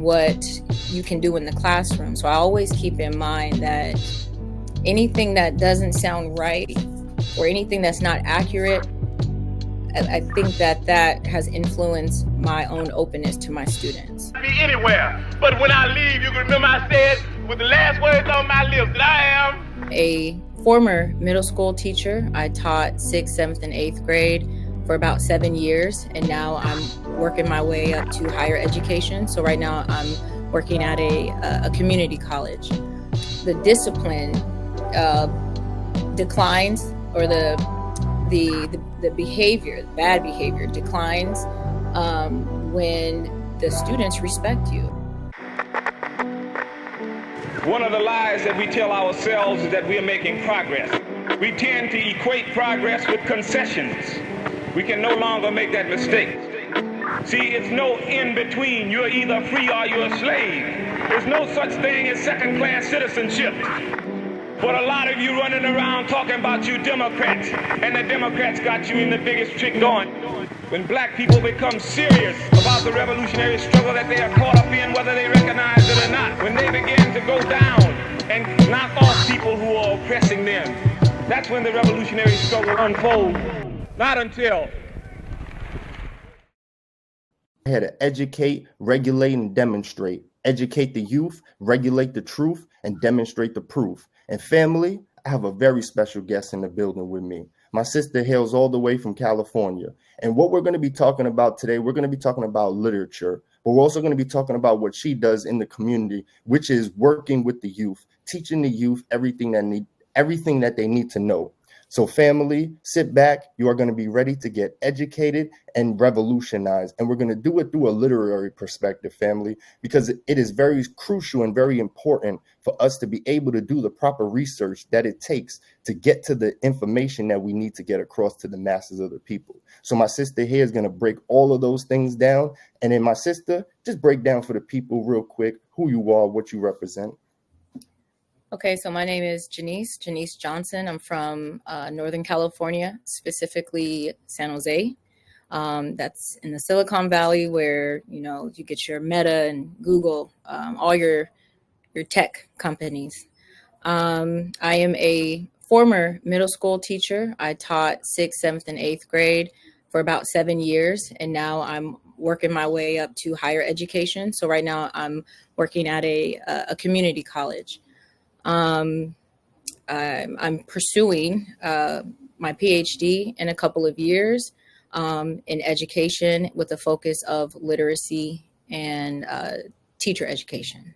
what you can do in the classroom. So I always keep in mind that anything that doesn't sound right or anything that's not accurate, I think that has influenced my own openness to my students. Be anywhere, but when I leave, you can remember I said with the last words on my lips that I am a former middle school teacher. I taught 6th, 7th, and 8th grade for about 7 years, and now I'm working my way up to higher education. So right now I'm working at a community college. The discipline declines, or the behavior, bad behavior declines when the students respect you. One of the lies that we tell ourselves is that we are making progress. We tend to equate progress with concessions. We can no longer make that mistake. See, it's no in between. You're either free or you're a slave. There's no such thing as second-class citizenship. But a lot of you running around talking about you Democrats, and the Democrats got you in the biggest trick going. When black people become serious about the revolutionary struggle that they are caught up in, whether they recognize it or not, when they begin to go down and knock off people who are oppressing them, that's when the revolutionary struggle unfolds. Not until. I had to educate, regulate, and demonstrate. Educate the youth, regulate the truth, and demonstrate the proof. And family, I have a very special guest in the building with me. My sister hails all the way from California. And what we're going to be talking about today, we're going to be talking about literature, but we're also going to be talking about what she does in the community, which is working with the youth, teaching the youth everything that they need to know. So family, sit back. You are going to be ready to get educated and revolutionized. And we're going to do it through a literary perspective, family, because it is very crucial and very important for us to be able to do the proper research that it takes to get to the information that we need to get across to the masses of the people. So my sister here is going to break all of those things down. And then my sister, just break down for the people real quick who you are, what you represent. Okay, so my name is Janiece Johnson. I'm from Northern California, specifically San Jose. That's in the Silicon Valley, where you get your Meta and Google, all your tech companies. I am a former middle school teacher. I taught 6th, 7th, and 8th grade for about 7 years, and now I'm working my way up to higher education. So right now I'm working at a community college. I'm pursuing my PhD in a couple of years in education with a focus of literacy and teacher education.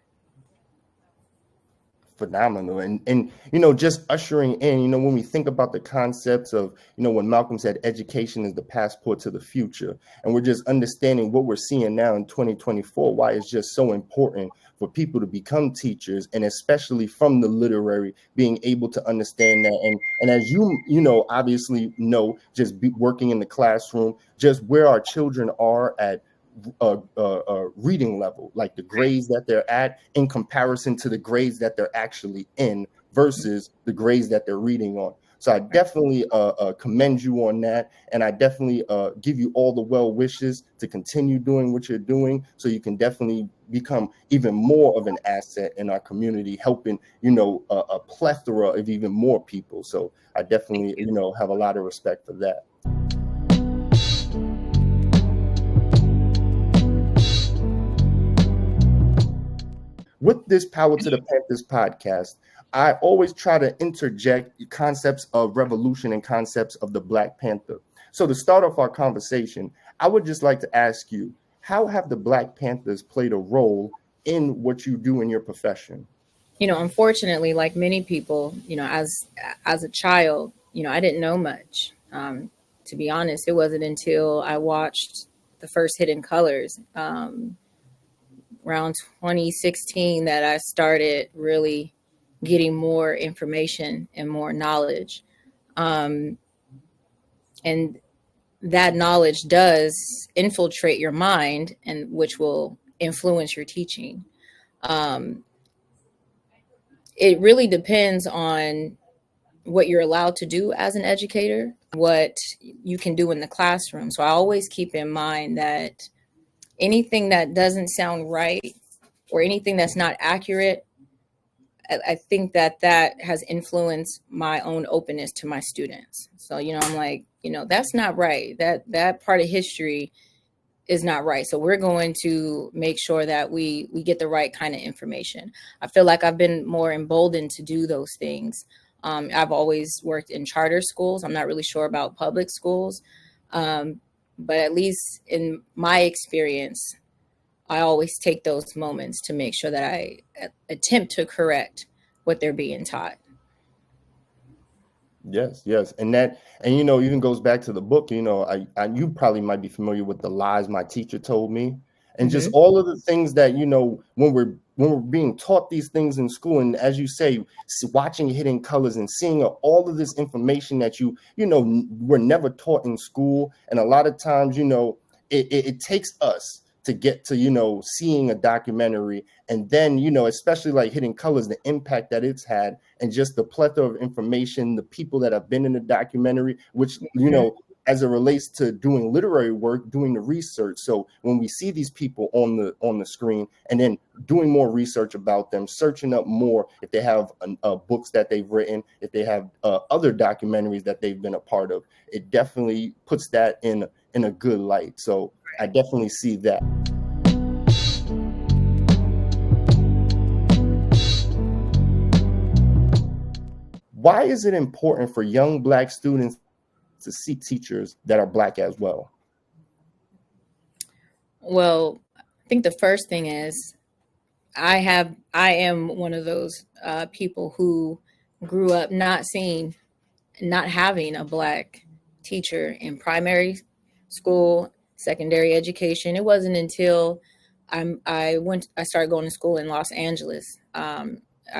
Phenomenal. And just ushering in, when we think about the concepts of, when Malcolm said education is the passport to the future, and we're just understanding what we're seeing now in 2024, why it's just so important for people to become teachers, and especially from the literary, being able to understand that. And as obviously just working in the classroom, just where our children are at reading level, like the grades that they're at in comparison to the grades that they're actually in versus the grades that they're reading on. So I definitely commend you on that. And I definitely give you all the well wishes to continue doing what you're doing, so you can definitely become even more of an asset in our community, helping, a plethora of even more people. So I definitely, have a lot of respect for that. With this Power to the Panthers podcast, I always try to interject concepts of revolution and concepts of the Black Panther. So to start off our conversation, I would just like to ask you, how have the Black Panthers played a role in what you do in your profession? Unfortunately, like many people, as a child, I didn't know much. To be honest, it wasn't until I watched the first Hidden Colors around 2016 that I started really getting more information and more knowledge. And that knowledge does infiltrate your mind, and which will influence your teaching. It really depends on what you're allowed to do as an educator, what you can do in the classroom. So I always keep in mind that anything that doesn't sound right or anything that's not accurate, I think that has influenced my own openness to my students. So, I'm like, that's not right. That part of history is not right. So we're going to make sure that we get the right kind of information. I feel like I've been more emboldened to do those things. I've always worked in charter schools. I'm not really sure about public schools. But at least in my experience, I always take those moments to make sure that I attempt to correct what they're being taught. Yes, and even goes back to the book. You probably might be familiar with The Lies My Teacher Told Me, and just all of the things that when we're being taught these things in school, and as you say, watching Hidden Colors and seeing all of this information that were never taught in school, and a lot of times it takes us to get to seeing a documentary, and then especially like Hidden Colors, the impact that it's had, and just the plethora of information, the people that have been in the documentary, which as it relates to doing literary work, doing the research. So when we see these people on the screen, and then doing more research about them, searching up more if they have books that they've written, if they have other documentaries that they've been a part of, it definitely puts that in a good light. So I definitely see that. Why is it important for young Black students to see teachers that are Black as well? Well, I think the first thing is I am one of those people who grew up not having a Black teacher in primary school, secondary education. It wasn't until I started going to school in Los Angeles. I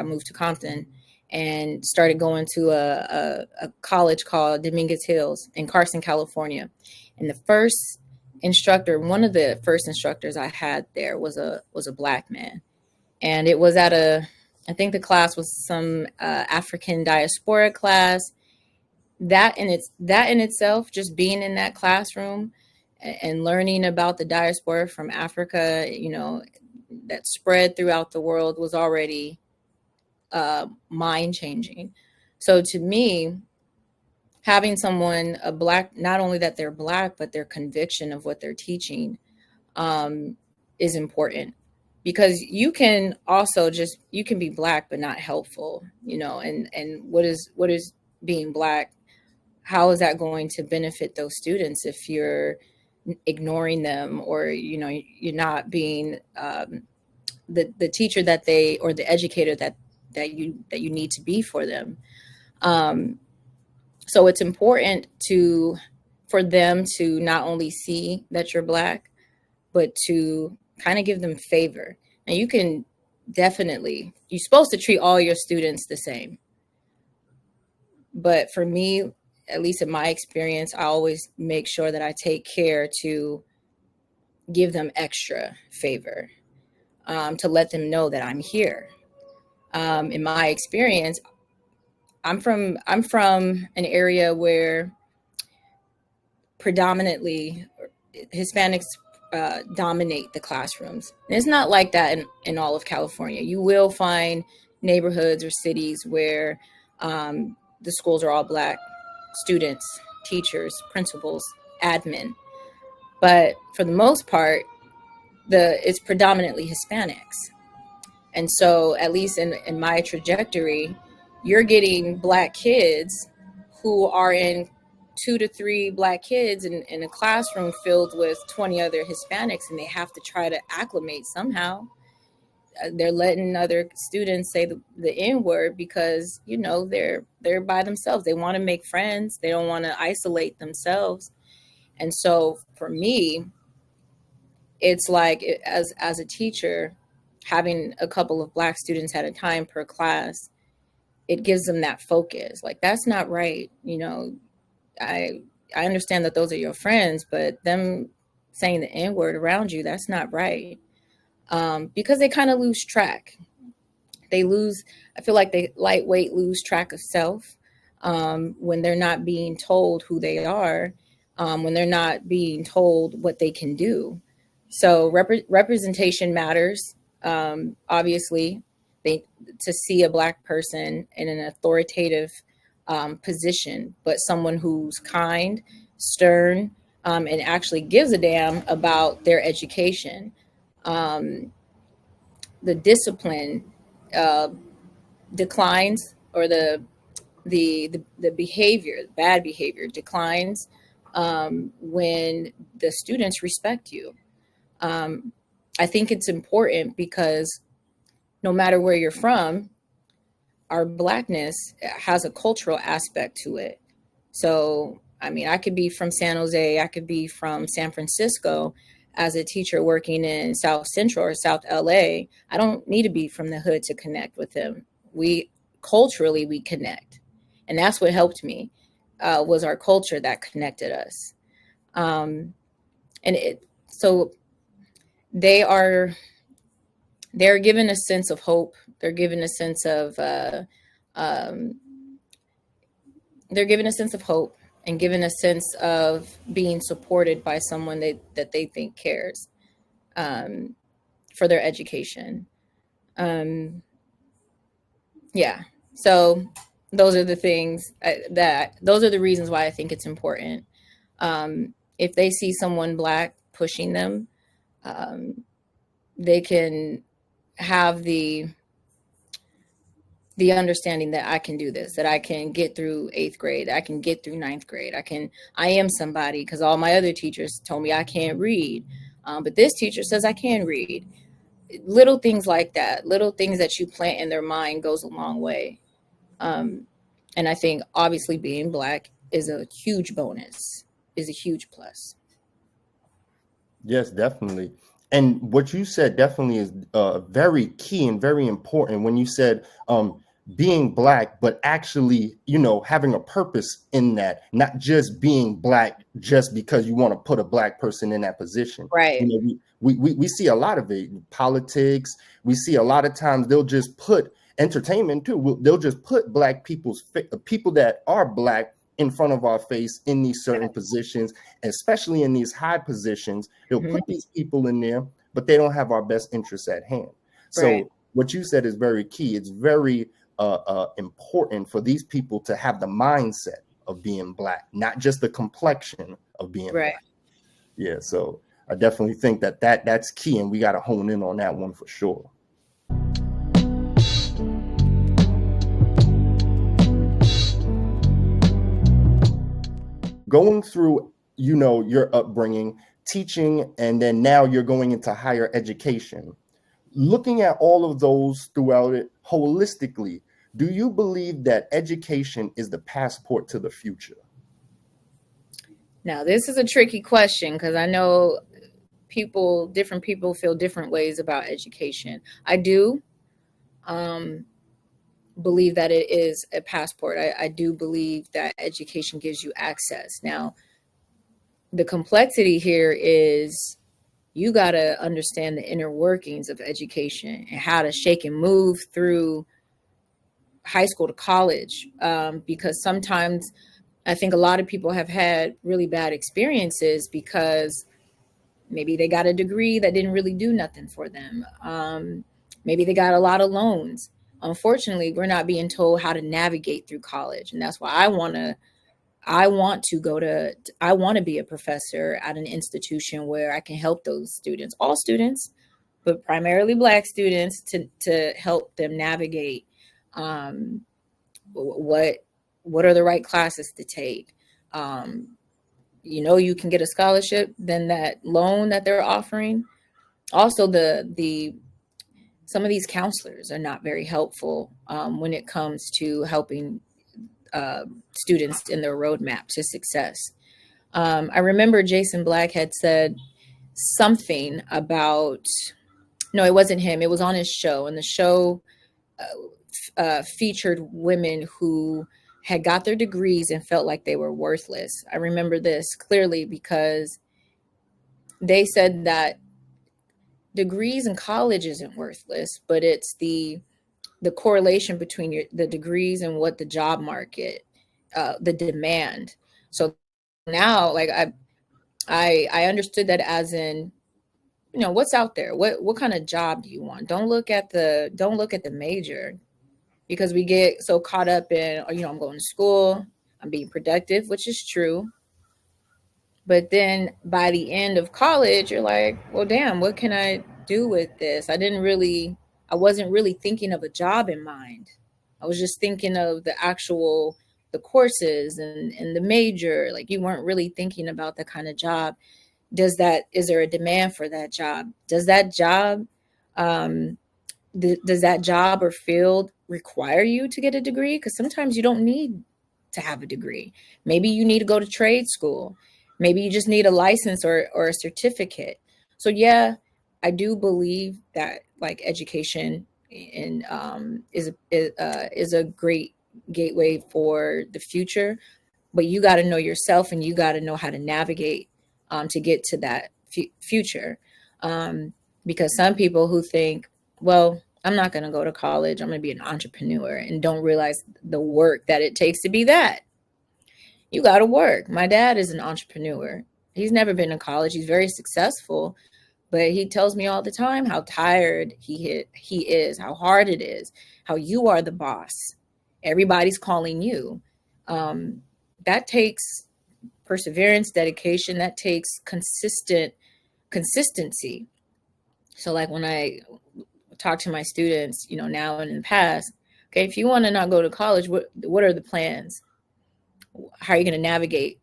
moved to Compton and started going to a college called Dominguez Hills in Carson, California. And one of the first instructors I had there was a Black man. And it was I think the class was some African diaspora class. That in itself, just being in that classroom and learning about the diaspora from Africa, that spread throughout the world, was already mind changing. So to me, having someone Black, not only that they're Black, but their conviction of what they're teaching is important, because you can be Black but not helpful, and what is being Black, how is that going to benefit those students if you're ignoring them, or you're not being the teacher that they, or the educator that you need to be for them. So it's important for them to not only see that you're Black, but to kind of give them favor. And you're supposed to treat all your students the same. But for me, at least in my experience, I always make sure that I take care to give them extra favor, to let them know that I'm here. In my experience, I'm from an area where predominantly Hispanics dominate the classrooms. And it's not like that in all of California. You will find neighborhoods or cities where the schools are all Black students, teachers, principals, admin. But for the most part, it's predominantly Hispanics. And so at least in my trajectory, you're getting Black kids who are in 2 to 3 Black kids in a classroom filled with 20 other Hispanics, and they have to try to acclimate somehow. They're letting other students say the N-word because, they're by themselves. They want to make friends. They don't want to isolate themselves. And so for me, it's like, as a teacher, having a couple of Black students at a time per class, it gives them that focus. Like, that's not right. I understand that those are your friends, but them saying the N-word around you, that's not right. Because they kind of lose track. I feel like they lightweight lose track of self when they're not being told who they are, when they're not being told what they can do. So representation matters. Obviously, to see a Black person in an authoritative position, but someone who's kind, stern, and actually gives a damn about their education. Um, the discipline uh, declines, or the behavior, bad behavior declines when the students respect you. Um, I think it's important because no matter where you're from, our Blackness has a cultural aspect to it. So, I mean, I could be from San Jose, I could be from San Francisco as a teacher working in South Central or South LA. I don't need to be from the hood to connect with them. We culturally we connect, and that's what helped me. Was our culture that connected us, and so they are they're given a sense of hope. They're given a sense of um, they're given a sense of hope and given a sense of being supported by someone that they think cares um, for their education. Um, yeah. So those are the things those are the reasons why I think it's important. If they see someone Black pushing them, they can have the understanding that I can do this, that I can get through 8th grade, I can get through 9th grade. I am somebody, because all my other teachers told me I can't read. But this teacher says I can read. Little things like that, little things that you plant in their mind goes a long way. And I think obviously being Black is a huge bonus, is a huge plus. Yes, definitely. And what you said definitely is very key and very important when you said being Black, but actually, having a purpose in that, not just being Black just because you want to put a Black person in that position. Right. We see a lot of it in politics. We see a lot of times they'll just put entertainment too. They'll just put Black people that are Black in front of our face in these certain positions, especially in these high positions. They'll put these people in there, but they don't have our best interests at hand. So Right. what you said is very key. It's very important for these people to have the mindset of being Black, not just the complexion of being Right. Black. Yeah, so I definitely think that's key, and we got to hone in on that one for sure. Going through, your upbringing, teaching, and then now you're going into higher education. Looking at all of those throughout it holistically, do you believe that education is the passport to the future? Now, this is a tricky question because I know different people feel different ways about education. I do believe that it is a passport. I do believe that education gives you access. Now, the complexity here is you got to understand the inner workings of education and how to shake and move through high school to college, because sometimes I think a lot of people have had really bad experiences because maybe they got a degree that didn't really do nothing for them. Maybe they got a lot of loans. Unfortunately, we're not being told how to navigate through college. And that's why I want to be a professor at an institution where I can help those students, all students, but primarily Black students, to help them navigate what are the right classes to take. You can get a scholarship, then that loan that they're offering. Also, some of these counselors are not very helpful when it comes to helping students in their roadmap to success. I remember Jason Blacc had said something about, no, it wasn't him. It was on his show, and the show featured women who had got their degrees and felt like they were worthless. I remember this clearly because they said that degrees in college isn't worthless, but it's the correlation between the degrees and what the job market, the demand. So now, like I understood that as in what's out there. What kind of job do you want? Don't look at the major, because we get so caught up in, I'm going to school, I'm being productive, which is true. But then by the end of college, you're like, well, damn, what can I do with this? I wasn't really thinking of a job in mind. I was just thinking of the courses and the major. Like, you weren't really thinking about the kind of job. Is there a demand for that job? Um, does that job or field require you to get a degree? Because sometimes you don't need to have a degree. Maybe you need to go to trade school. Maybe you just need a license or a certificate. So yeah, I do believe that like education is a great gateway for the future, but you got to know yourself and you got to know how to navigate to get to that future. Because some people who think, well, I'm not going to go to college, I'm going to be an entrepreneur, and don't realize the work that it takes to be that. You got to work. My dad is an entrepreneur. He's never been to college. He's very successful, but he tells me all the time how tired he is, how hard it is, how you are the boss. Everybody's calling you. That takes perseverance, dedication. That takes consistency. So like when I talk to my students, now and in the past, okay, if you want to not go to college, what are the plans? How are you going to navigate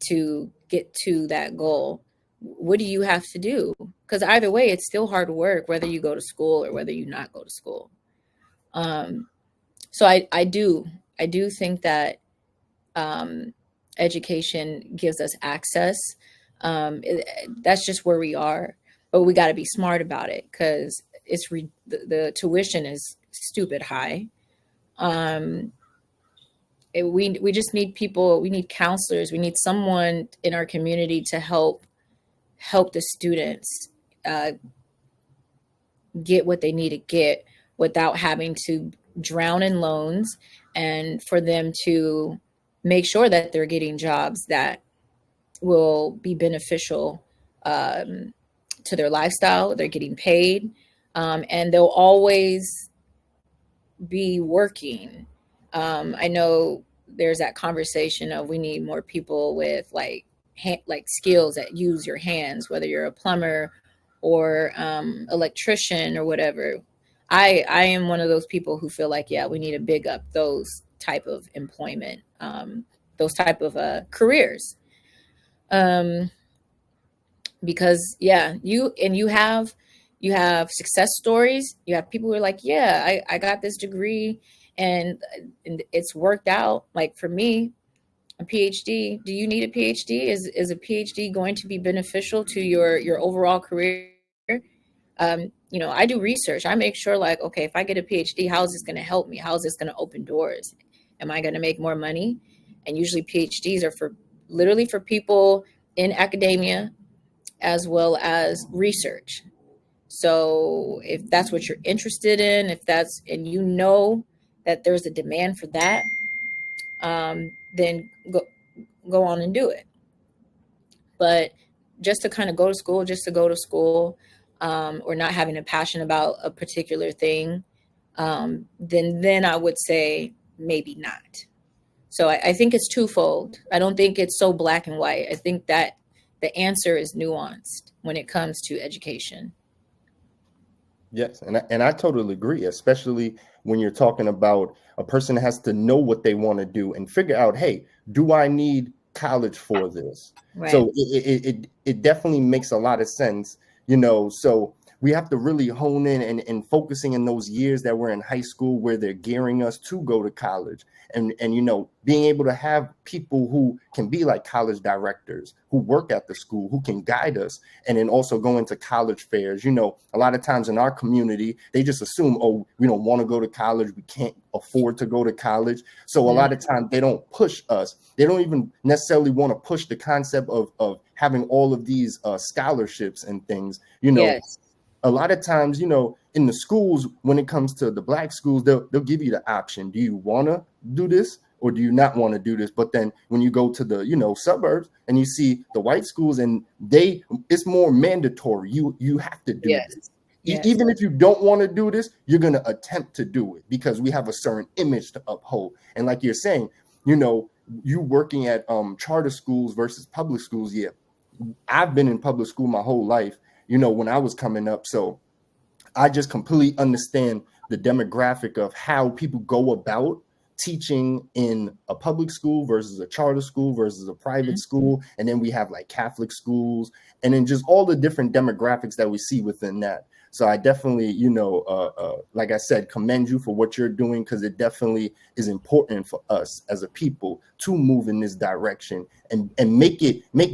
to get to that goal? What do you have to do? Because either way, it's still hard work, whether you go to school or whether you not go to school. So I do think that education gives us access. That's just where we are, but we got to be smart about it, because the tuition is stupid high. We just need people. We need counselors. We need someone in our community to help the students get what they need to get without having to drown in loans, and for them to make sure that they're getting jobs that will be beneficial to their lifestyle. They're getting paid, and they'll always be working. I know there's that conversation of we need more people with like skills that use your hands, whether you're a plumber or electrician or whatever. I am one of those people who feel like, yeah, we need to big up those type of employment, those type of careers. Because yeah, you have success stories. You have people who are like, yeah, I got this degree and it's worked out. Like for me, a PhD, do you need a PhD? Is a PhD going to be beneficial to your overall career? I do research. I make sure like, okay, if I get a PhD, how is this going to help me? How is this going to open doors? Am I going to make more money? And usually PhDs are literally for people in academia as well as research. So if that's what you're interested in, and you know that there's a demand for that, then go on and do it. But just to kind of go to school, or not having a passion about a particular thing, then I would say maybe not. So I think it's twofold. I don't think it's so black and white. I think that the answer is nuanced when it comes to education. Yes, and I totally agree, especially when you're talking about a person has to know what they want to do and figure out, hey, do I need college for this? Right. So it definitely makes a lot of sense, so we have to really hone in and focusing in those years that we're in high school where they're gearing us to go to college, and being able to have people who can be like college directors who work at the school, who can guide us, and then also go into college fairs. A lot of times in our community, they just assume, oh, we don't want to go to college, we can't afford to go to college. So a lot of times they don't push us. They don't even necessarily want to push the concept of having all of these scholarships and things, Yes. A lot of times, in the schools, when it comes to the Black schools, they'll give you the option. Do you want to do this or do you not want to do this? But then when you go to the, suburbs and you see the white schools, and it's more mandatory. You have to do Yes. this. Yes. Even if you don't want to do this, you're going to attempt to do it because we have a certain image to uphold. And like you're saying, you working at charter schools versus public schools. Yeah, I've been in public school my whole life, when I was coming up. So I just completely understand the demographic of how people go about teaching in a public school versus a charter school versus a private school. And then we have like Catholic schools, and then just all the different demographics that we see within that. So I definitely, like I said, commend you for what you're doing, because it definitely is important for us as a people to move in this direction and make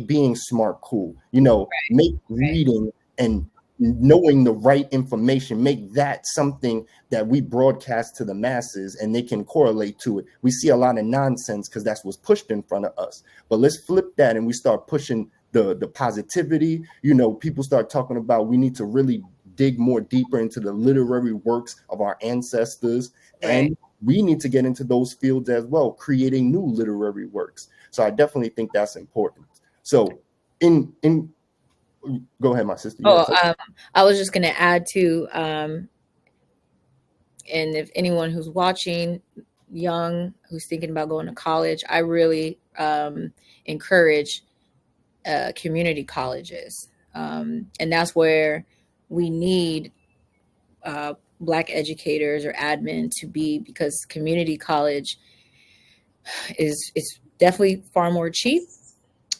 being smart cool, make reading and knowing the right information, make that something that we broadcast to the masses and they can correlate to it. We see a lot of nonsense because that's what's pushed in front of us. But let's flip that and we start pushing the positivity. People start talking about we need to really dig more deeper into the literary works of our ancestors. Right. And we need to get into those fields as well, creating new literary works. So I definitely think that's important. So go ahead, my sister. I was just going to add to, and if anyone who's watching, young, who's thinking about going to college, I really encourage community colleges. And that's where we need Black educators or admin to be, because community college is definitely far more cheap.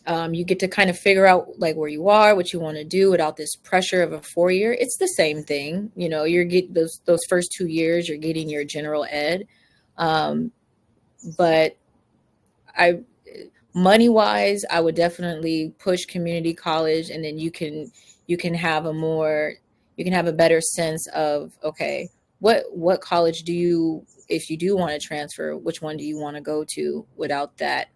You get to kind of figure out like where you are, what you want to do without this pressure of a 4-year. It's the same thing. You're getting those first 2 years, you're getting your general ed. But money wise, I would definitely push community college, and then you can have a better sense of, okay, what college if you do want to transfer, which one do you want to go to without that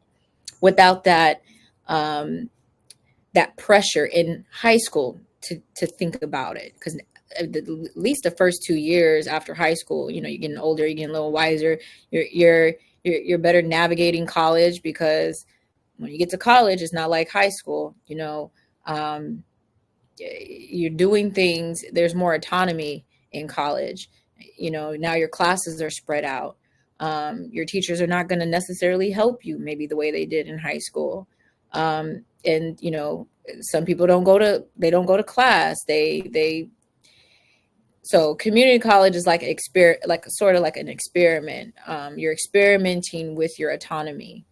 that pressure in high school to think about it. Because at least the first 2 years after high school, you're getting older, you're getting a little wiser, you're better navigating college, because when you get to college, it's not like high school. You're doing things, there's more autonomy in college. Now your classes are spread out. Your teachers are not going to necessarily help you maybe the way they did in high school. And some people don't go to class. So community college is like sort of like an experiment. You're experimenting with your autonomy,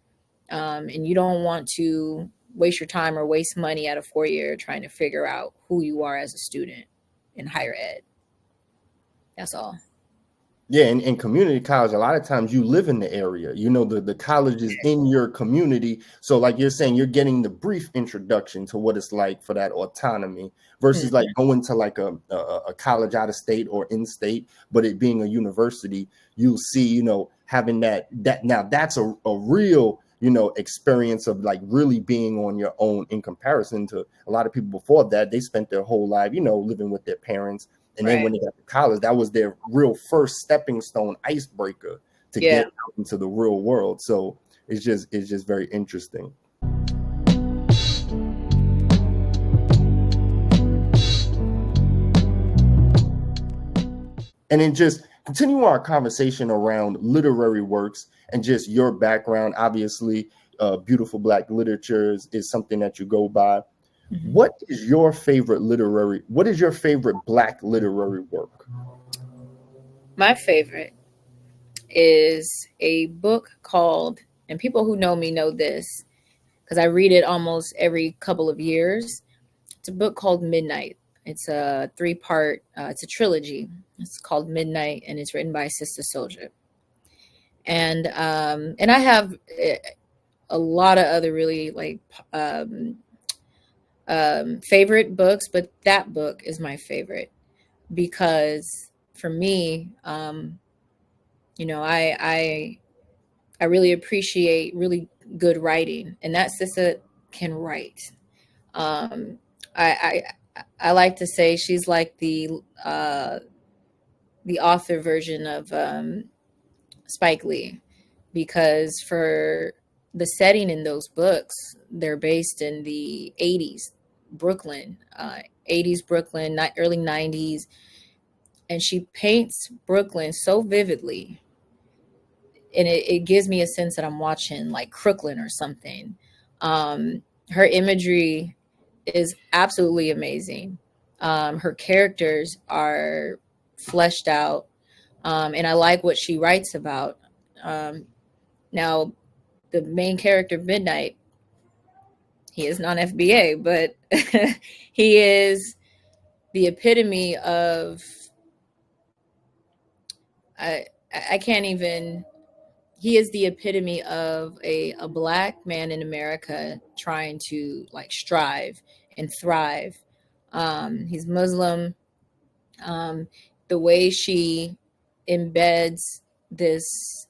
and you don't want to waste your time or waste money at a 4-year trying to figure out who you are as a student in higher ed. That's all. Yeah, and community college, a lot of times you live in the area, the college is in your community. So like you're saying, you're getting the brief introduction to what it's like for that autonomy versus like going to like a college out of state or in state, but it being a university, you'll see, having that now that's a real, experience of like really being on your own in comparison to a lot of people before that. They spent their whole life, living with their parents. And then when they got to college, that was their real first stepping stone icebreaker to get out into the real world. So it's just very interesting. And then just continue our conversation around literary works and just your background. Obviously, beautiful Black literature is something that you go by. What is your favorite Black literary work? My favorite is a book called, and people who know me know this because I read it almost every couple of years. It's a book called Midnight. It's a 3-part, it's a trilogy. It's called Midnight, and it's written by Sister Soldier. And I have a lot of other really like favorite books, but that book is my favorite because for me, I really appreciate really good writing, and that sister can write. I like to say she's like the author version of Spike Lee. because for the setting in those books, they're based in the 80s Brooklyn, 80s Brooklyn, not early 90s. And she paints Brooklyn so vividly. And it gives me a sense that I'm watching like Crooklyn or something. Her imagery is absolutely amazing. Her characters are fleshed out. And I like what she writes about. Now, the main character, Midnight, he is non-FBA, but he is the epitome of, I can't even, he is the epitome of a Black man in America trying to like strive and thrive. He's Muslim. The way she embeds this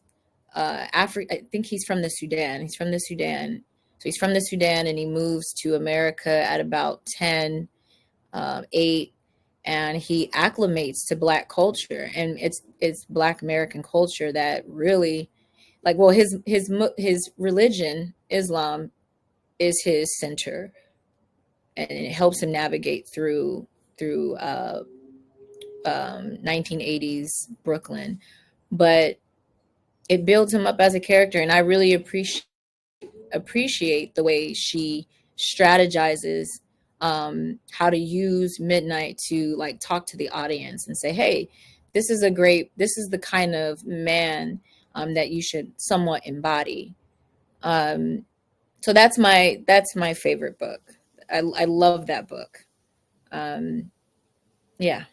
I think he's from the Sudan. He's from the Sudan. So he's from the Sudan and he moves to America at about 10, 8, and he acclimates to Black culture. And it's Black American culture that really, like, well, his religion, Islam, is his center, and it helps him navigate through 1980s Brooklyn. But it builds him up as a character, and I really appreciate the way she strategizes how to use Midnight to like talk to the audience and say, hey, this is the kind of man that you should somewhat embody. So that's my favorite book. I love that book. Yeah.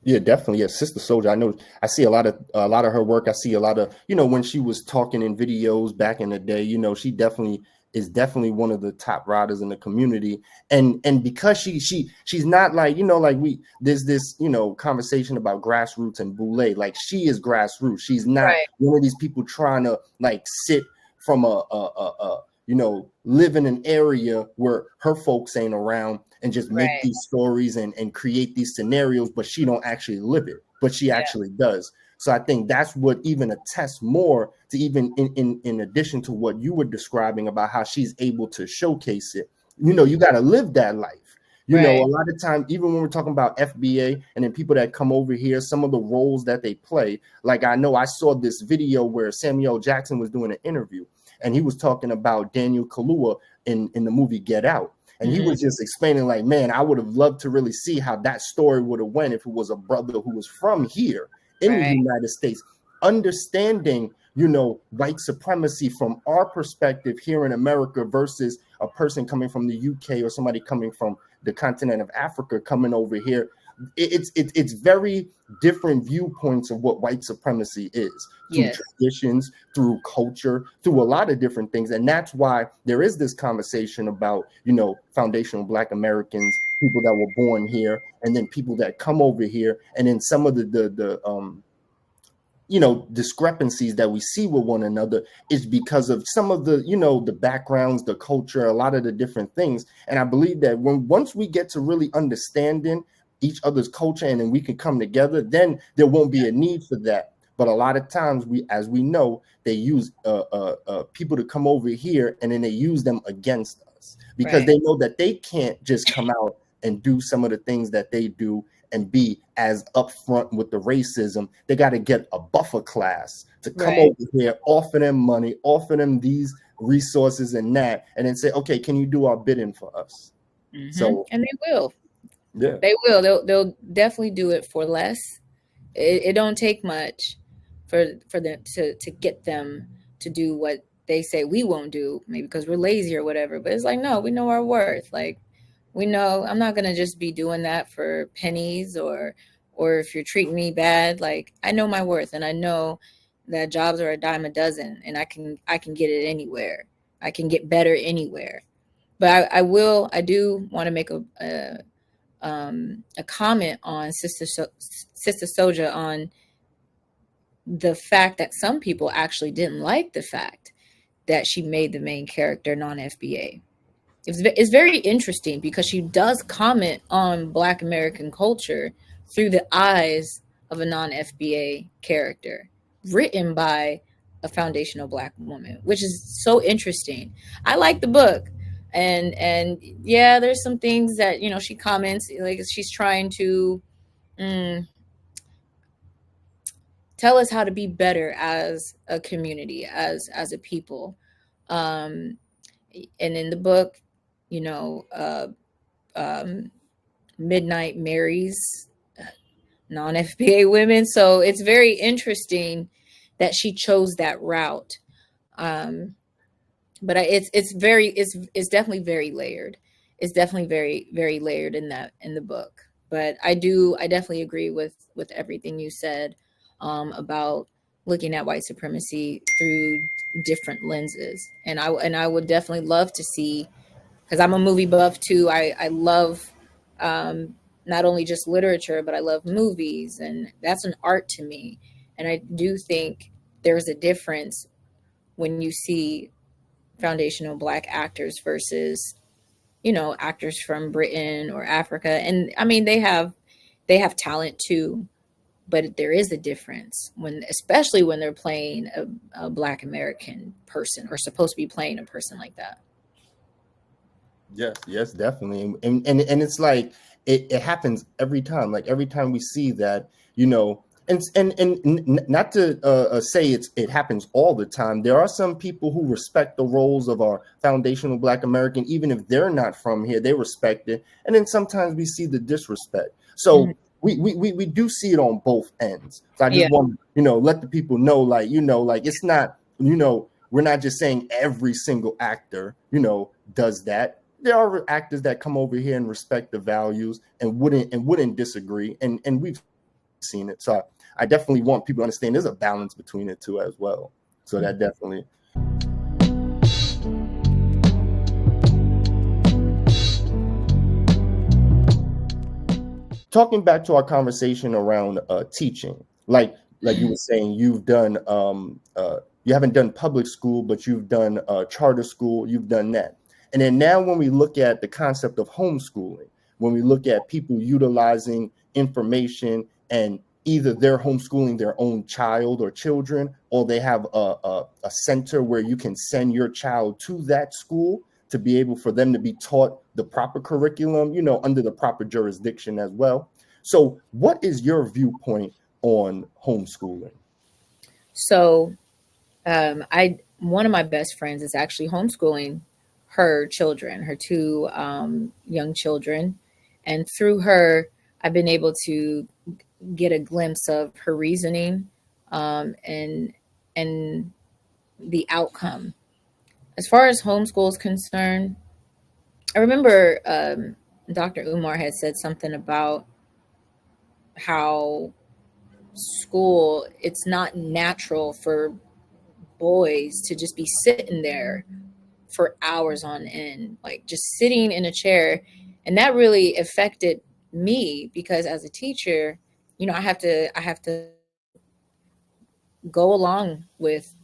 Yeah, definitely. Yeah, Sister Soldier. I know I see a lot of her work. I see a lot of, when she was talking in videos back in the day, she definitely is one of the top writers in the community. And because she's not like, there's this, conversation about grassroots and boule. Like, she is grassroots. She's not one of these people trying to like sit from live in an area where her folks ain't around and just make these stories and create these scenarios, but she don't actually live it, but she actually does. So I think that's what even attests more to, even in addition to what you were describing about how she's able to showcase it. You got to live that life. A lot of time, even when we're talking about FBA and then people that come over here, some of the roles that they play, like I know I saw this video where Samuel Jackson was doing an interview and he was talking about Daniel Kaluuya in the movie Get Out. And he was just explaining like, man, I would have loved to really see how that story would have went if it was a brother who was from here in the United States, understanding, white supremacy from our perspective here in America versus a person coming from the UK or somebody coming from the continent of Africa coming over here. It's very different viewpoints of what white supremacy is, through traditions, through culture, through a lot of different things. And that's why there is this conversation about, foundational Black Americans, people that were born here, and then people that come over here, and then some of the discrepancies that we see with one another is because of some of the, the backgrounds, the culture, a lot of the different things. And I believe that once we get to really understanding each other's culture and then we can come together, then there won't be a need for that. But a lot of times, as we know, they use people to come over here and then they use them against us because they know that they can't just come out and do some of the things that they do and be as upfront with the racism. They got to get a buffer class to come over here, offer them money, offer them these resources and that, and then say, okay, can you do our bidding for us? So, and they will. Yeah, they will. They'll definitely do it for less. It don't take much for them to get them to do what they say we won't do, maybe because we're lazy or whatever. But it's like, no, we know our worth. Like, we know I'm not gonna just be doing that for pennies or if you're treating me bad. Like, I know my worth, and I know that jobs are a dime a dozen, and I can get it anywhere. I can get better anywhere. But I do want to make a comment on Sister Soja on the fact that some people actually didn't like the fact that she made the main character non-FBA. It's very interesting because she does comment on Black American culture through the eyes of a non-FBA character. written by a foundational Black woman, which is so interesting. I like the book. And yeah, there's some things that, you know, she comments like she's trying to mm, tell us how to be better as a community, as a people. Um, and in the book, you know, um, Midnight marries non-FBA women, so it's very interesting that she chose that route. Um, but it's definitely very layered. It's definitely very layered in the book. But I definitely agree with everything you said about looking at white supremacy through different lenses. And I would definitely love to see, because I'm a movie buff too. I love not only just literature, but I love movies, and that's an art to me. And I do think there's a difference when you see foundational Black actors versus, you know, actors from Britain or Africa. And I mean, they have talent too, but there is a difference when, especially when they're playing a Black American person, or supposed to be playing a person like that. Yes, definitely. And it's like it happens every time. Like every time we see that, you know, not to say it happens all the time. There are some people who respect the roles of our foundational Black American, even if they're not from here, they respect it. And then sometimes we see the disrespect. So Mhm. we do see it on both ends. So I Yeah. just want, you know, let the people know, like, you know, like it's not, you know, we're not just saying every single actor, you know, does that. There are actors that come over here and respect the values and wouldn't disagree, and we've seen it. So I definitely want people to understand there's a balance between it too as well. So that definitely. Talking back to our conversation around teaching, like you were saying, you haven't done public school, but you've done charter school, you've done that. And then now when we look at the concept of homeschooling, when we look at people utilizing information and either they're homeschooling their own child or children, or they have a center where you can send your child to that school to be able for them to be taught the proper curriculum, you know, under the proper jurisdiction as well. So what is your viewpoint on homeschooling? So I one of my best friends is actually homeschooling her children, her two young children, and through her, I've been able to get a glimpse of her reasoning, and the outcome. As far as homeschool is concerned, I remember Dr. Umar had said something about how school, it's not natural for boys to just be sitting there for hours on end, like just sitting in a chair. And that really affected me because as a teacher, you know, I have to go along with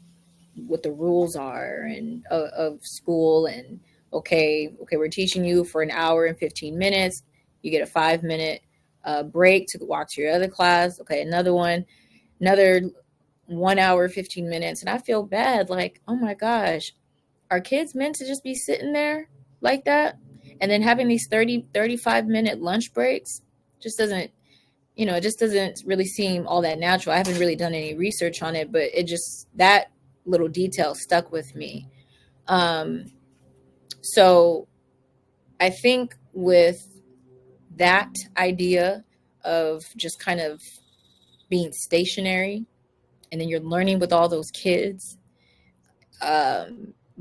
what the rules are and of school. And okay, we're teaching you for an hour and 15 minutes. You get a 5 minute break to walk to your other class. Okay, another 1 hour 15 minutes. And I feel bad, like, oh my gosh, are kids meant to just be sitting there like that? And then having these 35 minute lunch breaks just doesn't, you know, it just doesn't really seem all that natural. I haven't really done any research on it, but it just, that little detail stuck with me. Um, so I think with that idea of just kind of being stationary, and then you're learning with all those kids,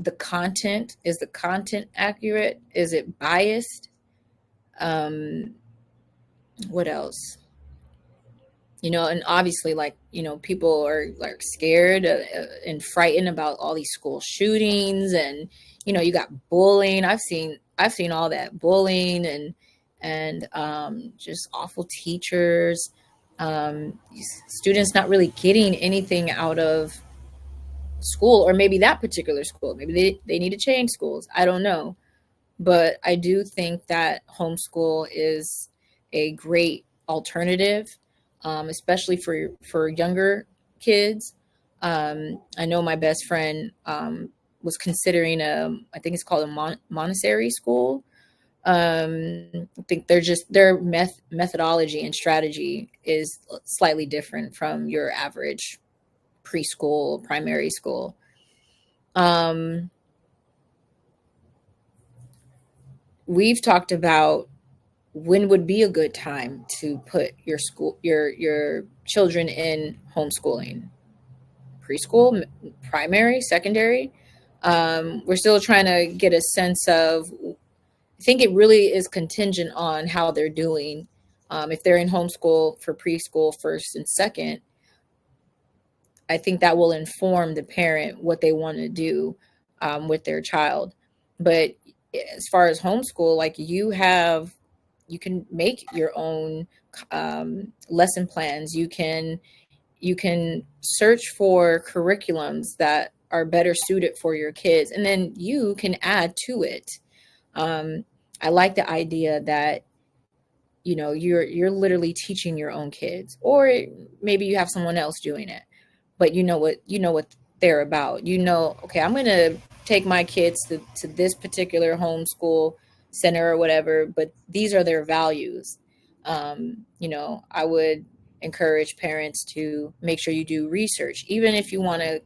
the content, is the content accurate? Is it biased? Um, what else? You know, and obviously, like, you know, people are like scared and frightened about all these school shootings, and you know, you got bullying. I've seen all that bullying and just awful teachers, students not really getting anything out of school, or maybe that particular school. Maybe they need to change schools. I don't know. But I do think that homeschool is a great alternative, especially for younger kids. I know my best friend was considering I think it's called a Montessori school. I think their methodology and strategy is slightly different from your average preschool, primary school. We've talked about when would be a good time to put your children in homeschooling, preschool, primary, secondary. We're still trying to get a sense of, I think it really is contingent on how they're doing. If they're in homeschool for preschool first and second, I think that will inform the parent what they want to do with their child. But as far as homeschool, like you can make your own lesson plans. You can search for curriculums that are better suited for your kids, and then you can add to it. I like the idea that you're literally teaching your own kids, or maybe you have someone else doing it, but you know what they're about. Okay, I'm going to take my kids to this particular homeschool center or whatever, but these are their values. I would encourage parents to make sure you do research, even if you want to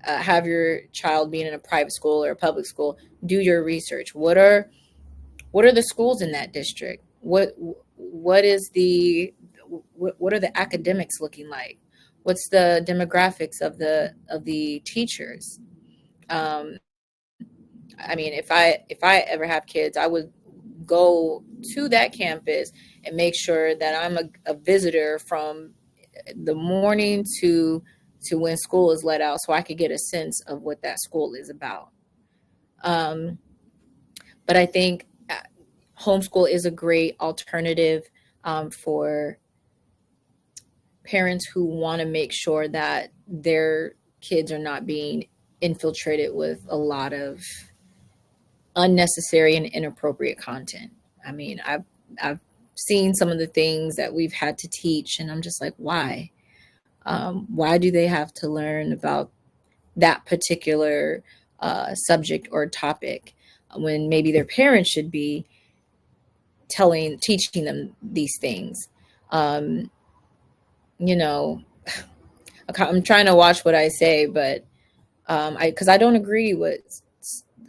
have your child being in a private school or a public school. Do your research. What are the schools in that district? What is what are the academics looking like? What's the demographics of the teachers? I mean, if I ever have kids, I would go to that campus and make sure that I'm a visitor from the morning to when school is let out, so I could get a sense of what that school is about. But I think homeschool is a great alternative for parents who want to make sure that their kids are not being infiltrated with a lot of unnecessary and inappropriate content. I mean, I've seen some of the things that we've had to teach, and I'm just like, why? Why do they have to learn about that particular subject or topic when maybe their parents should be teaching them these things? You know, I'm trying to watch what I say, but because I don't agree with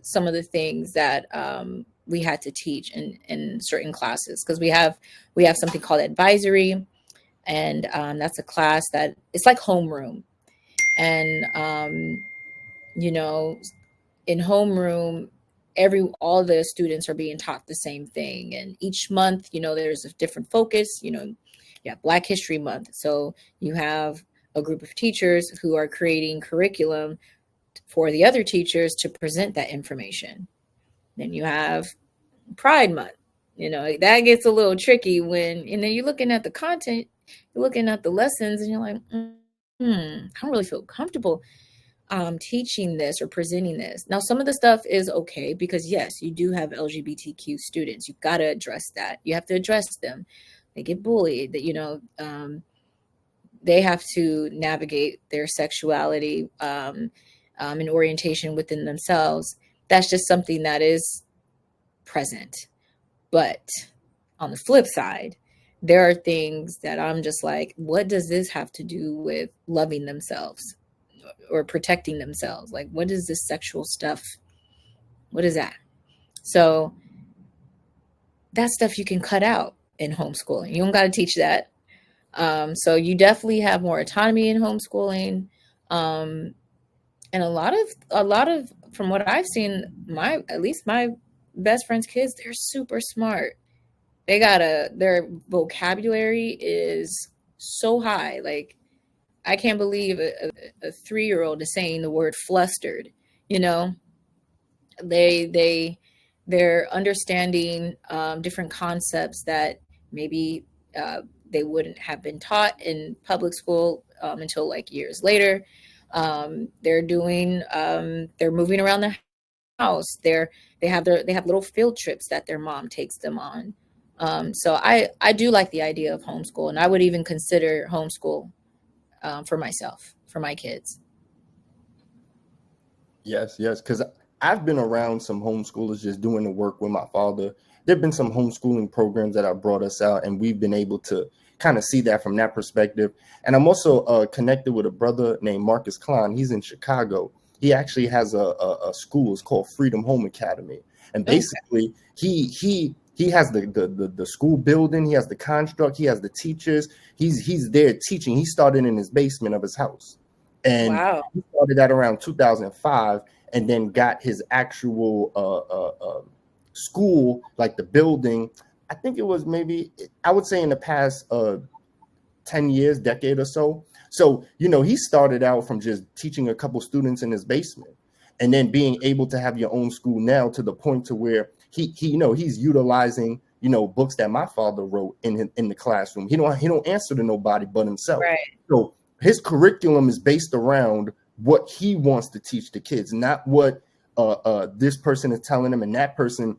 some of the things that we had to teach in certain classes, because we have something called advisory, and that's a class that it's like homeroom, and you know, in homeroom, all the students are being taught the same thing, and each month, there's a different focus. Black History Month, so you have a group of teachers who are creating curriculum for the other teachers to present that information. Then you have Pride Month. That gets a little tricky and then you're looking at the content, you're looking at the lessons, and you're like, I don't really feel comfortable teaching this or presenting this. Now, some of the stuff is okay because, yes, you do have LGBTQ students. You've got to address that. You have to address them. They get bullied. They have to navigate their sexuality and orientation within themselves. That's just something that is present. But on the flip side, there are things that I'm just like, what does this have to do with loving themselves or protecting themselves? Like, what is this sexual stuff? What is that? So that stuff you can cut out in homeschooling. You don't got to teach that. So you definitely have more autonomy in homeschooling. And a lot of, from what I've seen, at least my best friend's kids, they're super smart. Their vocabulary is so high. Like, I can't believe a 3-year-old is saying the word flustered. They're understanding different concepts that maybe they wouldn't have been taught in public school until like years later. They're moving around the house. They have little field trips that their mom takes them on. So I do like the idea of homeschool, and I would even consider homeschool for myself, for my kids. Yes, yes, because I've been around some homeschoolers just doing the work with my father. There've been some homeschooling programs that have brought us out, and we've been able to kind of see that from that perspective. And I'm also connected with a brother named Marcus Klein. He's in Chicago. He actually has a school. It's called Freedom Home Academy, and Okay. basically he has the school building. He has the construct. He has the teachers. He's there teaching. He started in his basement of his house, and Wow. he started that around 2005, and then got his actual school, like the building. I think it was maybe, I would say in the past 10 years, decade or so. So, he started out from just teaching a couple students in his basement, and then being able to have your own school now, to the point to where he's utilizing, books that my father wrote in the classroom. He don't answer to nobody but himself. Right. So his curriculum is based around what he wants to teach the kids, not what this person is telling him and that person.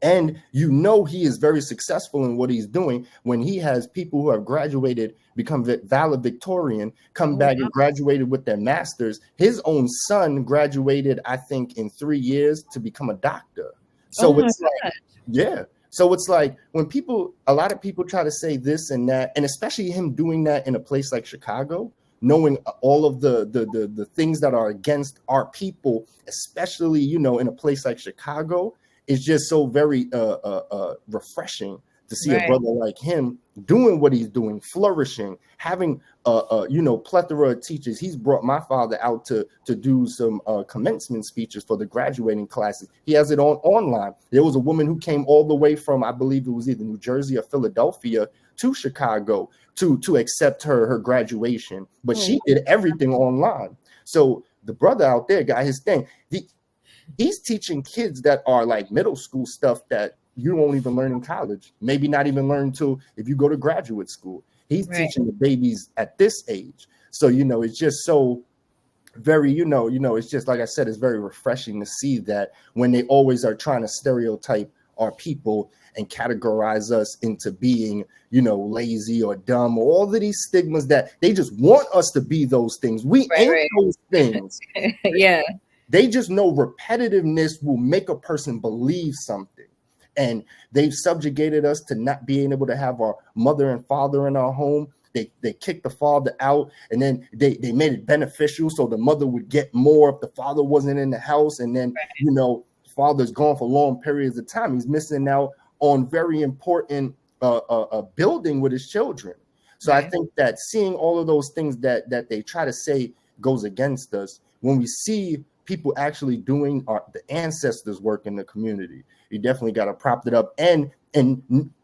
And he is very successful in what he's doing when he has people who have graduated, become valedictorian, come back and graduated with their masters. His own son graduated, I think, in 3 years to become a doctor. So it's like, yeah. So it's like when a lot of people try to say this and that, and especially him doing that in a place like Chicago, knowing all of the things that are against our people, especially, in a place like Chicago, is just so very refreshing to see a brother like him doing what he's doing, flourishing, having plethora of teachers. He's brought my father out to do some commencement speeches for the graduating classes. He has it online. There was a woman who came all the way from, I believe it was either New Jersey or Philadelphia, to Chicago to accept her graduation, but she did everything online. So the brother out there got his thing. He's teaching kids that are like middle school stuff that you won't even learn in college, maybe not even learn till if you go to graduate school. He's teaching the babies at this age. So, it's just so very, it's just, like I said, it's very refreshing to see that when they always are trying to stereotype our people and categorize us into being, lazy or dumb, or all of these stigmas that they just want us to be those things. We ain't those things. Yeah. They just know repetitiveness will make a person believe something. And they've subjugated us to not being able to have our mother and father in our home. They kicked the father out, and then they made it beneficial so the mother would get more if the father wasn't in the house. And then, father's gone for long periods of time. He's missing out on very important building with his children. So I think that seeing all of those things that they try to say goes against us, when we see people actually doing the ancestors' work in the community, you definitely got to prop it up and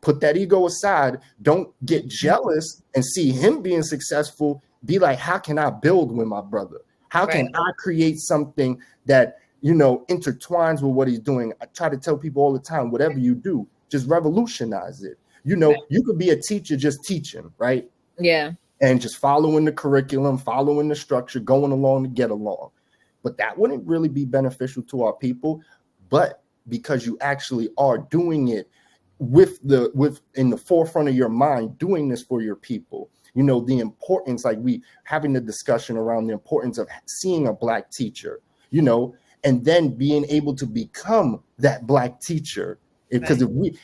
put that ego aside. Don't get jealous and see him being successful. Be like, how can I build with my brother? How can I create something that, intertwines with what he's doing? I try to tell people all the time, whatever you do, just revolutionize it. You could be a teacher just teaching, right? Yeah. And just following the curriculum, following the structure, going along to get along. But that wouldn't really be beneficial to our people. But because you actually are doing it with in the forefront of your mind, doing this for your people, the importance, like we having the discussion around the importance of seeing a Black teacher, and then being able to become that Black teacher. Because if we,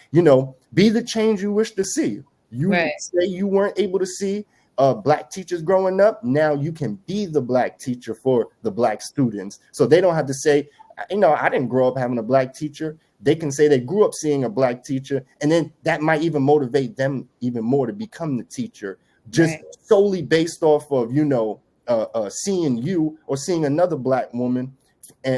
be the change you wish to see. You say you weren't able to see Black teachers growing up. Now you can be the Black teacher for the Black students. So they don't have to say, I didn't grow up having a Black teacher. They can say they grew up seeing a Black teacher, and then that might even motivate them even more to become the teacher, just solely based off of, seeing you or seeing another Black woman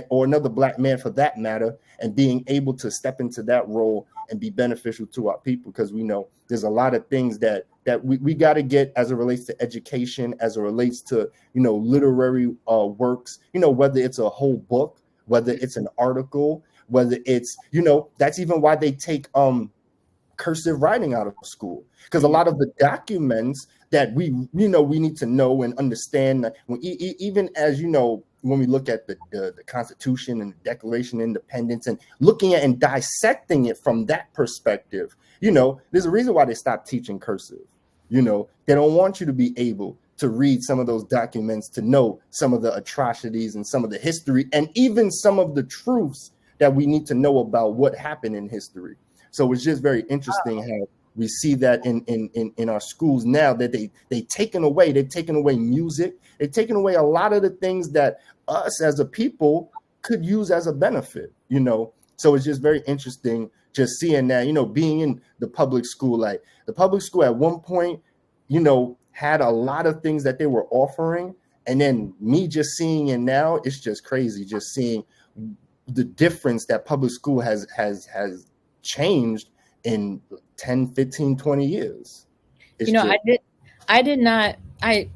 or another Black man for that matter, and being able to step into that role and be beneficial to our people. Because we know there's a lot of things that we got to get as it relates to education, as it relates to, literary works, whether it's a whole book, whether it's an article, whether it's, that's even why they take cursive writing out of school, because a lot of the documents that we need to know and understand, even as when we look at the Constitution and the Declaration of Independence and looking at and dissecting it from that perspective, there's a reason why they stopped teaching cursive. They don't want you to be able to read some of those documents, to know some of the atrocities and some of the history, and even some of the truths that we need to know about what happened in history. So it's just very interesting how we see that in our schools now, that they've taken away music, they've taken away a lot of the things that us as a people could use as a benefit, you know. So it's just very interesting just seeing that, you know, being in the public school, like the public school at one point, you know, had a lot of things that they were offering. And then me just seeing it now, it's just crazy, just seeing the difference that public school has changed in 10, 15, 20 years. It's You know, just, I did not, I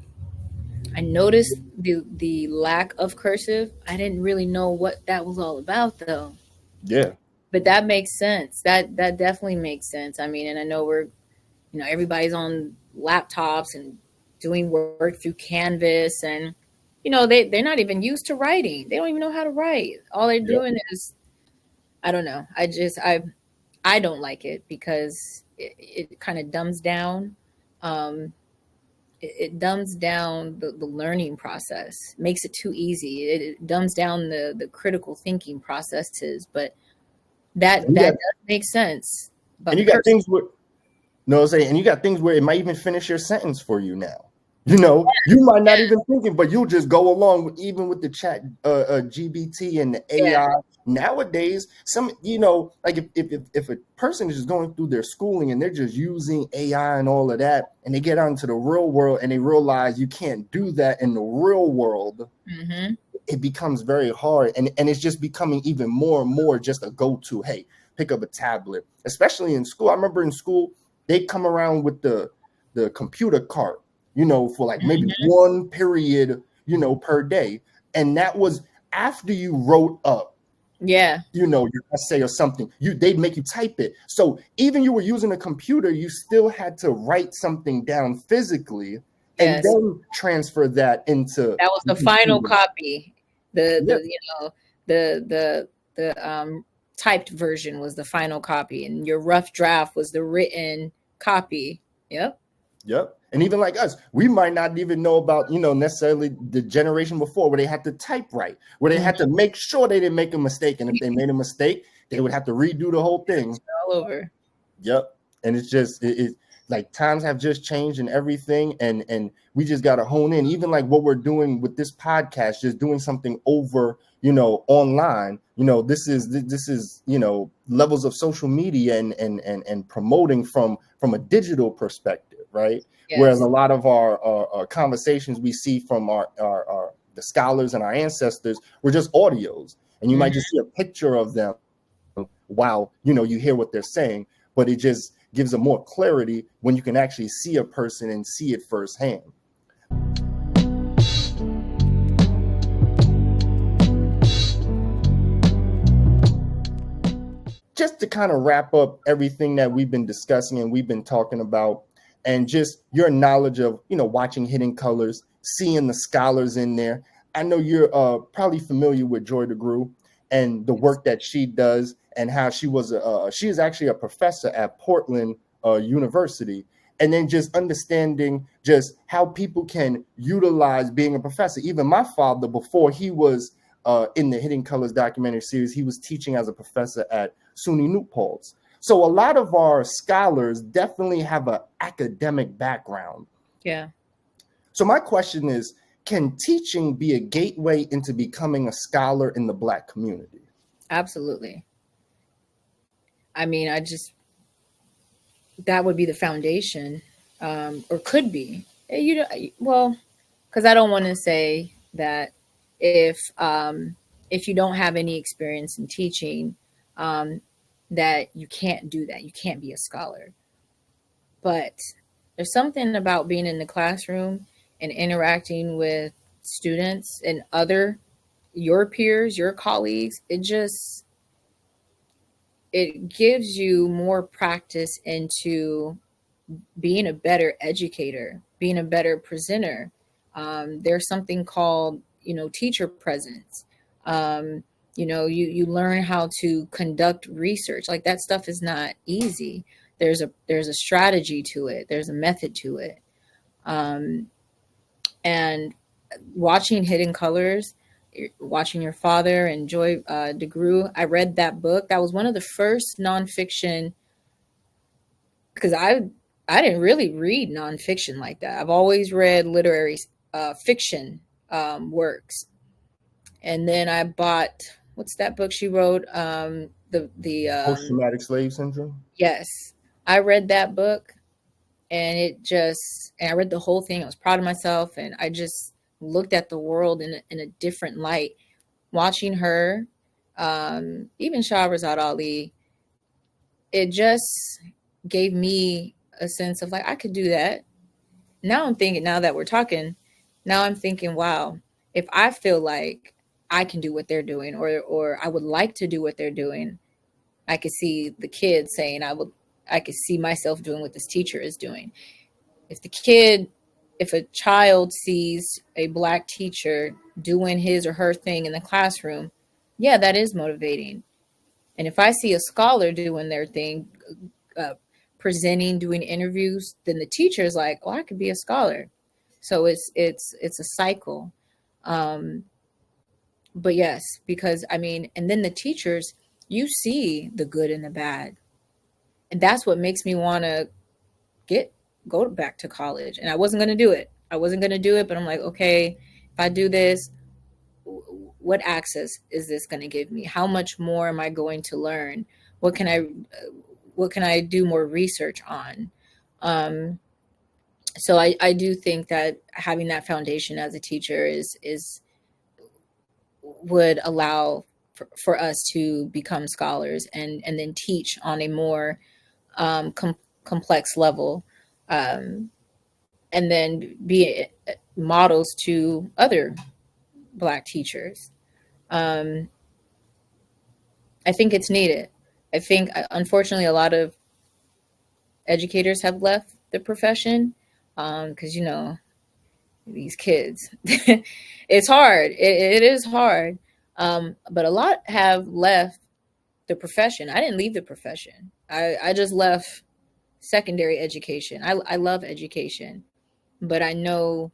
noticed the lack of cursive. I didn't really know what that was all about though. yeah. But that makes sense. That definitely makes sense. I mean, and I know we're, you know, everybody's on laptops and doing work through Canvas, and you know, they're not even used to writing. They don't even know how to write. All they're doing is, I don't know. I don't like it because it kind of dumbs down. It dumbs down the learning process, makes it too easy. It dumbs down the critical thinking processes. But that does make sense. But And you got things where, no, I'm saying, and you got things where it might even finish your sentence for you now. You know, you might not even think it, but you'll just go along with, even with the chat GBT and the AI. Nowadays, some, you know, like if a person is just going through their schooling and they're just using AI and all of that, and they get out into the real world and they realize you can't do that in the real world, it becomes very hard. And it's just becoming even more and more just a go-to. Hey, pick up a tablet, especially in school. I remember in school, they come around with the computer cart, you know, for like maybe one period, you know, per day. And that was after you wrote up, you know, your essay or something, they'd make you type it. So even you were using a computer, you still had to write something down physically and then transfer that into. That was the final copy. You know, the typed version was the final copy, and your rough draft was the written copy. Yep. And even like us, we might not even know about, you know, necessarily the generation before where they had to type right, where they had to make sure they didn't make a mistake. And if they made a mistake, they would have to redo the whole thing. All over. And it's just, it like times have just changed and everything. And we just got to hone in, even like what we're doing with this podcast, just doing something over, you know, online. You know, this is, you know, levels of social media and promoting from a digital perspective, right? Whereas a lot of our conversations we see from our the scholars and our ancestors were just audios, and you might just see a picture of them while, you know, you hear what they're saying, but it just gives a more clarity when you can actually see a person and see it firsthand. Just to kind of wrap up everything that we've been discussing and we've been talking about, and just your knowledge of, you know, watching Hidden Colors, seeing the scholars in there. I know you're probably familiar with Joy DeGruy and the work that she does, and how she is actually a professor at Portland University. And then just understanding just how people can utilize being a professor. Even my father, before he was in the Hidden Colors documentary series, he was teaching as a professor at SUNY New Paltz. So a lot of our scholars definitely have an academic background. So my question is, can teaching be a gateway into becoming a scholar in the Black community? Absolutely. I mean, that would be the foundation, or could be. You know, well, because I don't want to say that if you don't have any experience in teaching, that you can't do that. You can't be a scholar. But there's something about being in the classroom and interacting with students and your peers, your colleagues. It gives you more practice into being a better educator, being a better presenter. There's something called, you know, teacher presence. You know, you learn how to conduct research. Like, that stuff is not easy. There's a strategy to it. There's a method to it. And watching Hidden Colors, watching Your Father and Joy DeGruy, I read that book. That was one of the first nonfiction, because I didn't really read nonfiction like that. I've always read literary fiction works. And then I bought, what's that book she wrote? Post-traumatic slave syndrome. Yes, I read that book, and and I read the whole thing. I was proud of myself, and I just looked at the world in a different light. Watching her, even Shahrazad Ali, it just gave me a sense of like, I could do that. Now I'm thinking, now that we're talking, now I'm thinking, wow, if I feel like I can do what they're doing, or I would like to do what they're doing, I could see the kids saying, I could see myself doing what this teacher is doing. If a child sees a Black teacher doing his or her thing in the classroom, yeah, that is motivating. And if I see a scholar doing their thing, presenting, doing interviews, then the teacher is like, oh, I could be a scholar. So it's a cycle. But yes, because I mean, and then the teachers, you see the good and the bad. And that's what makes me want to go back to college. And I wasn't going to do it. But I'm like, okay, if I do this, what access is this going to give me? How much more am I going to learn? What can I do more research on? So I do think that having that foundation as a teacher would allow for us to become scholars and then teach on a more complex level, and then be models to other Black teachers. I think it's needed. I think, unfortunately, a lot of educators have left the profession because, these kids, it's hard. It is hard. But a lot have left the profession. I didn't leave the profession. I just left secondary education. I love education, but I know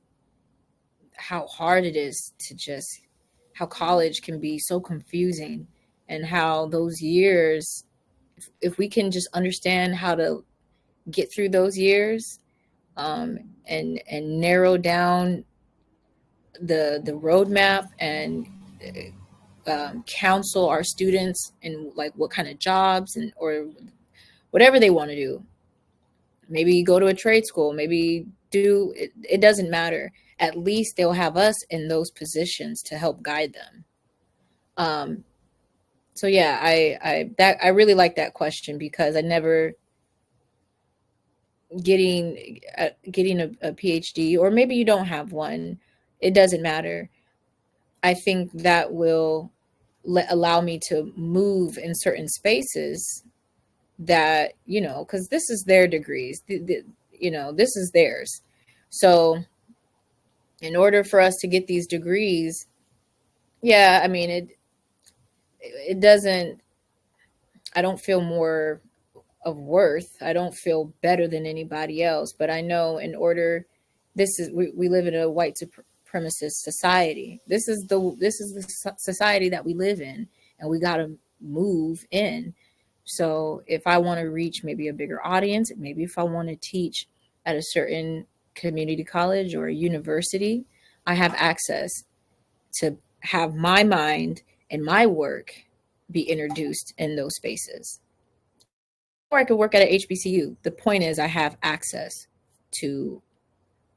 how hard it is how college can be so confusing, and how those years, if we can just understand how to get through those years, and narrow down the roadmap, and counsel our students in like what kind of jobs or whatever they want to do. Maybe go to a trade school, maybe it doesn't matter. At least they'll have us in those positions to help guide them. So yeah, I really like that question, because I never getting a PhD, or maybe you don't have one, it doesn't matter. I think that will allow me to move in certain spaces that, because this is their degrees, this is theirs. So in order for us to get these degrees, yeah, I mean, it doesn't, I don't feel more of worth. I don't feel better than anybody else, but I know we live in a white supremacist society. This is the society that we live in, and we got to move in. So if I want to reach maybe a bigger audience, maybe if I want to teach at a certain community college or a university, I have access to have my mind and my work be introduced in those spaces. Or I could work at an HBCU. The point is, I have access to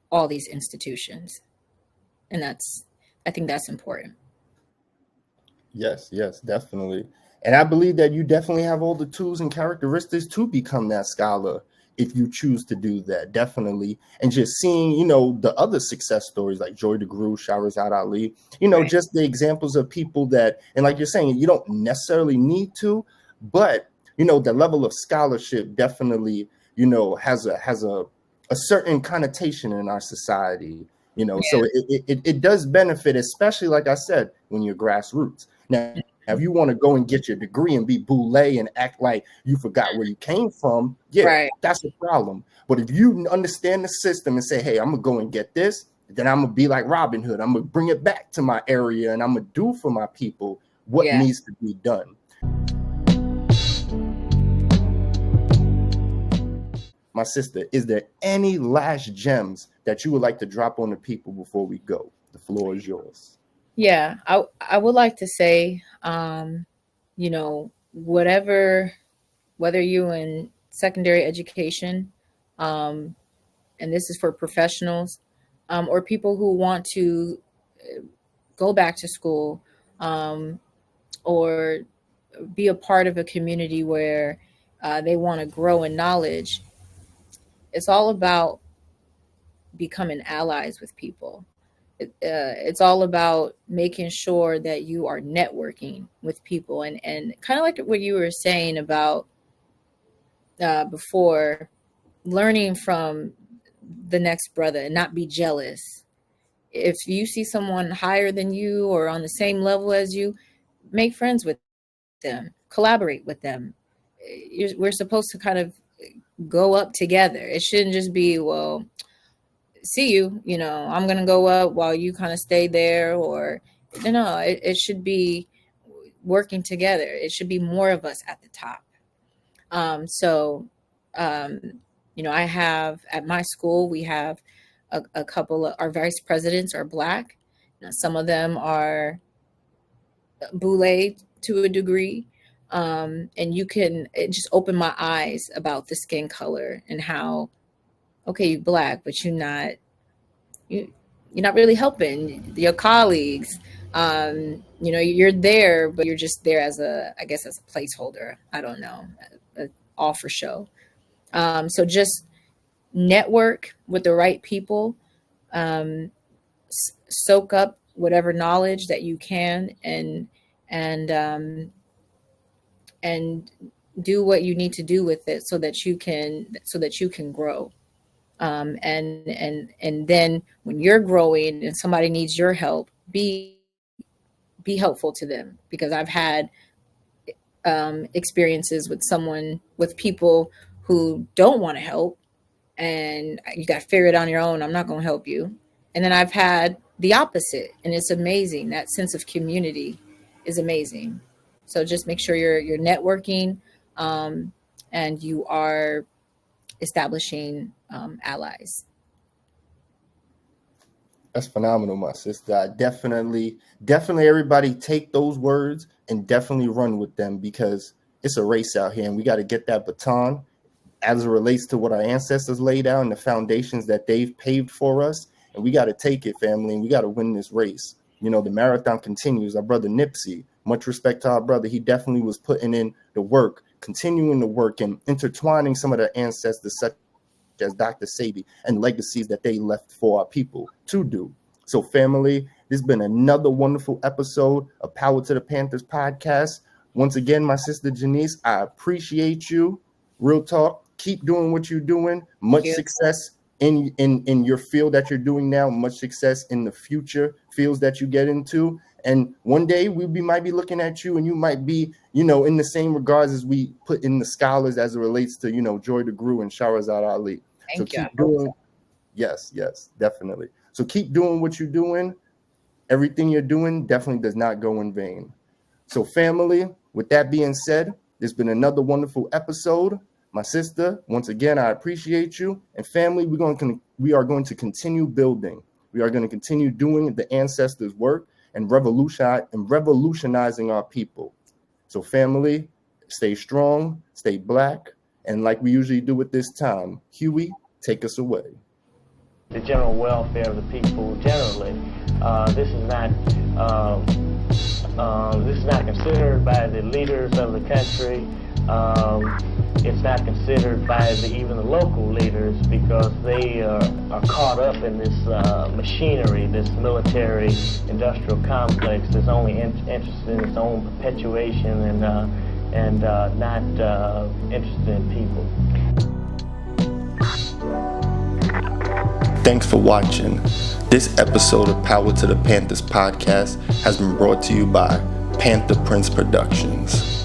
all these institutions. And I think that's important. Yes, definitely. And I believe that you definitely have all the tools and characteristics to become that scholar if you choose to do that, definitely. And just seeing, the other success stories like Joy DeGruy, Shahrazad Ali, right. Just the examples of people that, and like you're saying, you don't necessarily need to, but, the level of scholarship definitely, has a certain connotation in our society, yeah. So it does benefit, especially, like I said, when you're grassroots. Now, if you want to go and get your degree and be boule and act like you forgot where you came from, yeah, right. That's a problem. But if you understand the system and say, hey, I'm going to go and get this, then I'm gonna be like Robin Hood. I'm gonna bring it back to my area, and I'm gonna do for my people what Yeah. needs to be done. My sister, is there any last gems that you would like to drop on the people before we go? The floor is yours. Yeah, I would like to say, whether you in secondary education, and this is for professionals, or people who want to go back to school, or be a part of a community where they want to grow in knowledge. It's all about becoming allies with people. It's all about making sure that you are networking with people, and kind of like what you were saying about before, learning from the next brother and not be jealous. If you see someone higher than you or on the same level as you, make friends with them, collaborate with them. We're supposed to kind of go up together. It shouldn't just be, well, see you, I'm going to go up while you kind of stay there, or no, it should be working together. It should be more of us at the top. I have at my school, we have a couple of our vice presidents are Black. Some of them are Boule to a degree. And it just opened my eyes about the skin color and how, okay, you're Black, but you're not really helping your colleagues. You're there, but you're just there as a placeholder. I don't know, all for show. So just network with the right people, soak up whatever knowledge that you can, and do what you need to do with it so that you can grow. And then when you're growing and somebody needs your help, be helpful to them, because I've had experiences with people who don't want to help, and you got to figure it on your own. I'm not going to help you. And then I've had the opposite, and it's amazing. That sense of community is amazing. So just make sure you're networking, and you are establishing allies. That's phenomenal, my sister. I definitely everybody take those words and definitely run with them, because it's a race out here, and we got to get that baton as it relates to what our ancestors laid out and the foundations that they've paved for us. And we got to take it, family, and we got to win this race. The marathon continues. Our brother Nipsey, much respect to our brother, he definitely was putting in the work, continuing the work, and intertwining some of the ancestors such as Dr. Sebi and legacies that they left for our people to do. So family, this has been another wonderful episode of Power to the Panthers podcast. Once again, my sister Janiece, I appreciate you. Real talk, keep doing what you're doing. Much success in your field that you're doing now. Much success in the future fields that you get into. And one day might be looking at you, and you might be, in the same regards as we put in the scholars as it relates to, Joy DeGruy and Shahrazad Ali. Thank you. Keep doing. Yes, definitely. So keep doing what you're doing. Everything you're doing definitely does not go in vain. So family, with that being said, there's been another wonderful episode. My sister, once again, I appreciate you. And family, we are going to continue building. We are going to continue doing the ancestors' work and revolutionizing our people. So family, stay strong, stay Black, and like we usually do at this time, Huey, take us away. The general welfare of the people generally. This is not considered by the leaders of the country. It's not considered by even the local leaders, because they are caught up in this machinery, this military industrial complex that's only interested in its own perpetuation and not interested in people. Thanks for watching. This episode of Power to the Panthers podcast has been brought to you by Panther Prince Productions.